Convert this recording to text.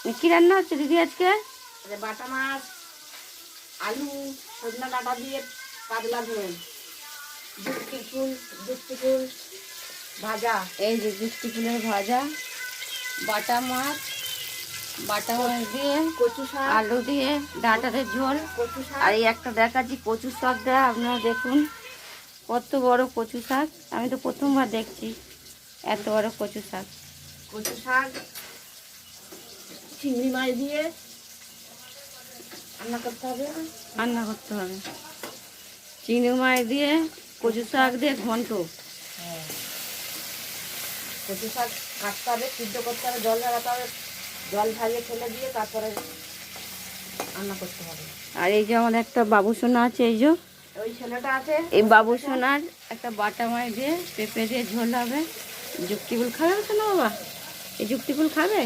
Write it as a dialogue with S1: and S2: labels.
S1: কি রান্না হচ্ছে দিদি আজকে?
S2: বাটা মাছ, আলু, সজনা ডাঁটা দিয়ে পাতলা ঝোল, যুক্তি ফুল ভাজা।
S1: এই যে গুষ্টি ফুলের ভাজা, বাটা মাছ দিয়ে,
S2: কচু শাক,
S1: আলু দিয়ে ডাঁটাদের ঝোল।
S2: কচু শাক।
S1: আর এই একটা দেখাচ্ছি কচু শাকটা, আপনারা দেখুন কত বড় কচু শাক। আমি তো প্রথমবার দেখছি এত বড় কচু শাক।
S2: কচু শাক চিংড়ি মাছ দিয়ে রান্না করতে হবে।
S1: চিংড়ি মাছ দিয়ে কচু শাক দিয়ে ঘন্ট।
S2: হ্যাঁ, কচু শাক কাটতে হবে, সিদ্ধ করতে হবে, জল ঝরাতে হবে, জল ঝরিয়ে ফেলে দিয়ে তারপরে রান্না করতে হবে।
S1: আর এই যে আমার একটা বাবু সোনা আছে, এই যে
S2: ওই ছেলেটা আছে,
S1: এই বাবু সোনার একটা বাটা মাছ দিয়ে পেঁপে দিয়ে ঝোল হবে। যুক্তি ফুল খাবে তো না বাবা? এই যুক্তি ফুল খাবে?